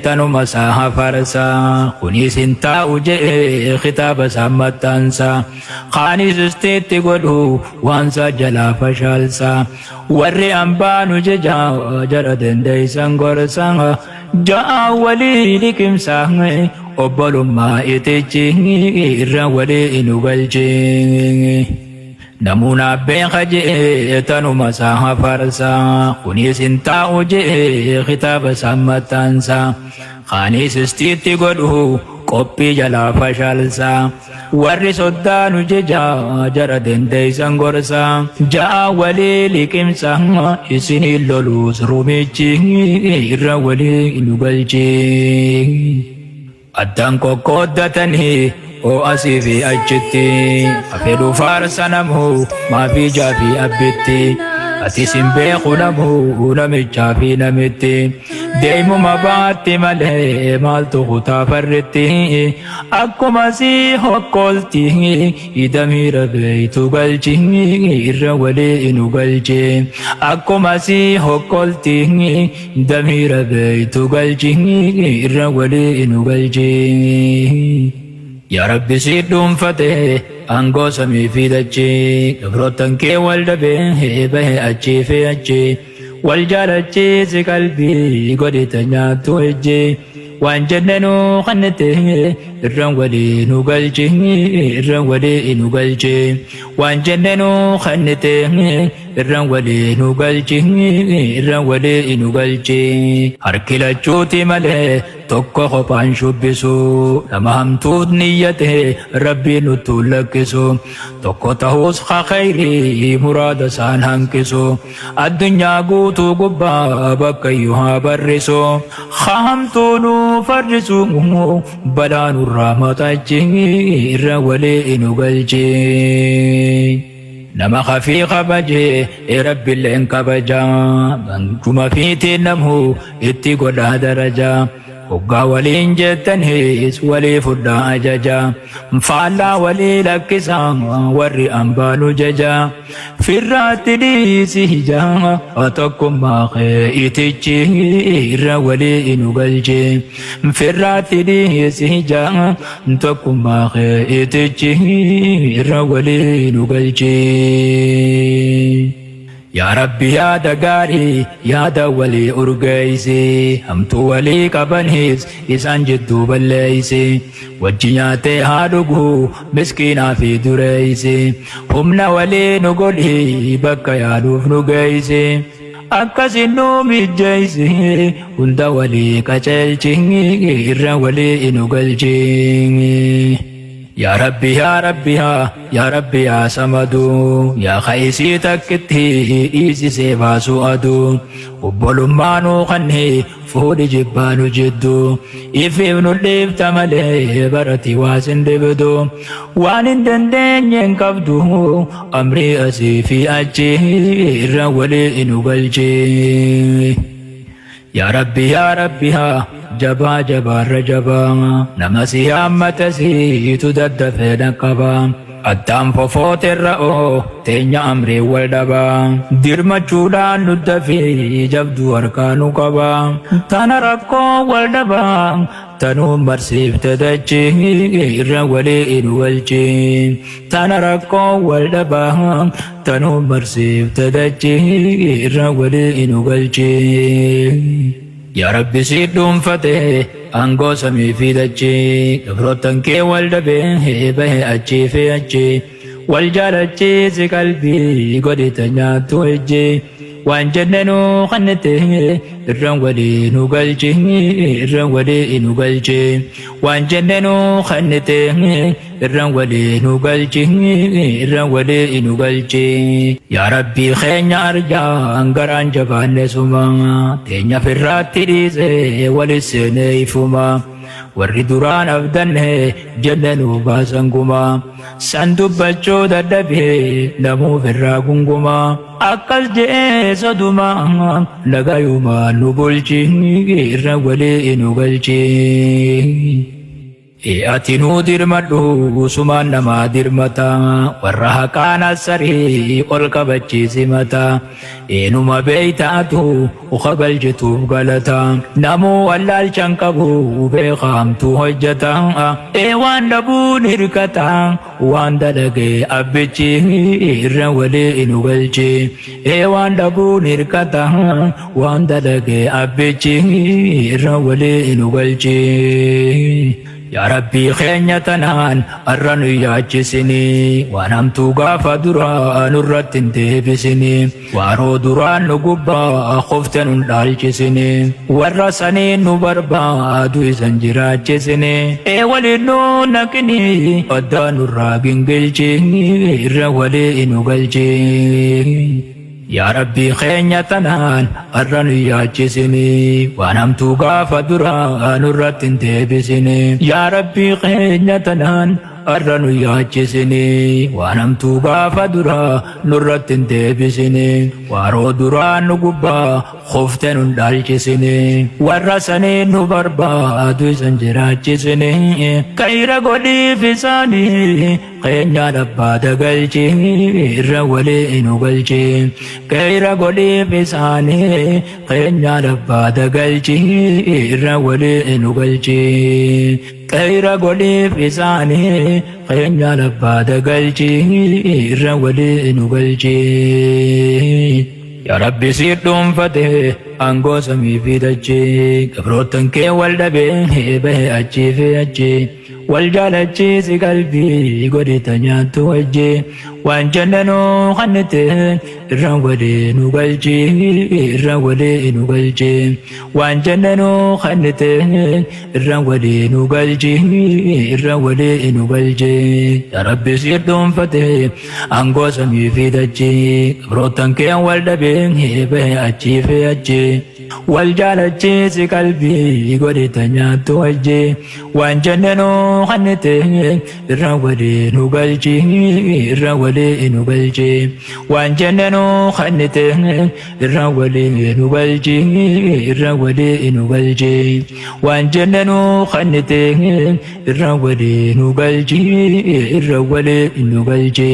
تنو مساها فرسا كوني سنتا وجه خطاب سامتانسا خاني سستيت قدو وانسا جلا فشالسا ورّي أمبانو ججا جردن ديسان غرسان جاء ولي لكم ساهن أبلو ما إتجي الرولي نغلجي نمونا بين خجي تنو مساها فرسا كوني سنتا وجه خطاب سامتانسا خاني سستيت قدو قبي جلا فشالسا warri soddaanu jeja jara dandeeysan gorsa ja'a walii liqimsa isinii loluus rumichi irra walii nu galchi addaan qoqqooddatanii oo asii fi achitti afedhu faarsa namu maafii jaafi abbitti ati sin beeku namu namichaa fi namitti deemuma baatti malee maaltu kutaa farritti akkuma si hokkolti idamiira beeytu galchi irra walii nu galchi akkuma si hokkolti idamiira beeytu galchi irra walii nu galchi yaa rabbi si dhuunfate angoo samii fi dachee gabroottan kee wal dhabee bahe achii fi achii wal jaalachiisi qalbii godhita nyaattu ejjee waan jennenuu kannete irran walii nu galchi irran walii nu galchi waan jennenuu kannete irran walii nu galchi irran walii nu galchi harki lachuuti malee tokko kophaan shubbisu nama hamtuut niyyate rabbii nutti lakkisu tokko ta'uus khayrii muraada isaan hanqisu addunyaa guutuu gubbaa bakkayyuu haa barrisu hamtuunu farrisu balaa nurraa matachi irra walii nu galchi nama khafii kabajee rabbiilleen kabaja bankuma fiitiin namu itti godhaa darajaa Oggaa waliin jettaniis walii fudhaa ajaja faallaa walii lakkisaa warri ambaanu jaja firraatti dhiisi hijaa tokkummaa kee itichi irra walii nu galchi firraatti dhiisi hijaa tokkummaa kee itichi irra walii nu galchi yaa rabbi yaada gaarii yaada walii urgeeysi hamtuu walii qabanis isaan jidduu balleeysi wajji nyaatee haa dhuguu miskiinaa fi dureeysi humna walii nu godhi bakka yaaduuf nu geeysi akkasin nu mijjeeysi hunda walii qaceelchi irra walii nu galchi يا ربي يا ربي يا ربي يا سمدو يا خيسي تكتي إيسي سيبا سؤدو قبل مانو خني فودي جبانو جدو إفيبنو الليف تمالي برتي واسن دبدو وان دندن ينكبدو أمري أسي في أجي الرولي إنو بلجي يا ربي يا ربي جبا جبا رجبا نمسي أمتسي تدد نقبا أدام فوفوت الرأو تينيا أمري والدبا دير مجودان ندفي جبدو أركانو قبا تنرقو والدبا تنو مرسيف تدجي الرولي الوالجي تنرقو والدبا تنو مرسيف تدجي الرولي الوالجي يا ربي سيدهم فتح أنغو سمي في دجي كفروتن كي والدبه به أجي في أجي والجارجي سي قلبي قد تنياتو أجي وان جننو خنته الرنولي نقلجي الرنولي نقلجي وان جننو خنته الرنولي نقلجي الرنولي نقلجي يا ربي خين أرجع أنقران جبان سما تينيا في الرات ريزي ولسني فما warri duraan abdanne jannanuu baasan gumaa san dubbachuu dadhabee namuuf irraa gungumaa akkas je'ee sodumaa nagayumaa nu bulchi irra walii nu galchi ati nuu dirmadhu sumaan namaa dirmata warra haqaan assarii ol qabachiisi mata eenuma beeytaatu ukabalchituuf galata namuu wallaalchan qabu beekamtu hojjata waan dhabuun hirkata waan dalage abbichi irra walii inu galchi waan dhabuun hirkata waan dalage abbichi irra walii inu galchi yaa rabbii keenya tanaan har'a nu yaachisini waan hamtuu gaafa duraa nurratti hin deebisini waaroo duraan nu gubbaa qofte nun dhaalchisini warra saniin nu barbaadu isan jiraachisini waliin nu naqini addaa nurraa gingilchi irra walii nu galchi yaa rabbii keenya tanaan har'a nu yaachisini waan hamtuu gaafa duraa nurratti hin deebisini yaa rabbii keenya tanaan har'a nu yaachisini waan hamtuu gaafa duraa nurratti hin deebisini waaroo duraan nu gubbaa qofte nun dhaalchisini warra saniin nu barbaadu isan jiraachisini kayra godhiif isaanii keenyaan abbaa dagalchi irra walii nu galchi kayra godhiif isaanii keenyaan abbaa dagalchi irra walii nu galchi kayra godhiif isaanii keenyaan abbaa dagalchi irra walii nu galchi yaa rabbi si dhuunfate angoo samii fi dachee gabrootan kee wal dhabee bahe achii fi achii wal jaalachiisi qalbii godhita nyaattu wajji waan jannanuu kannite irra walii nu galchi irra walii nu galchi waan jannanuu kannite irra walii nu galchi irra walii nu galchi yaa rabbi si dhuunfate angoo samii fi dachee gabrootan kee wal dhabee bahe achii fi achii wal jaalachiisi qalbii godhita nyaattu wajji waan jannanuu kannite irra walii nu galchi irra walii nu galchi waan jannanuu kannite irra walii nu galchi irra walii nu galchi waan jannanuu kannite irra walii nu galchi irra walii nu galchi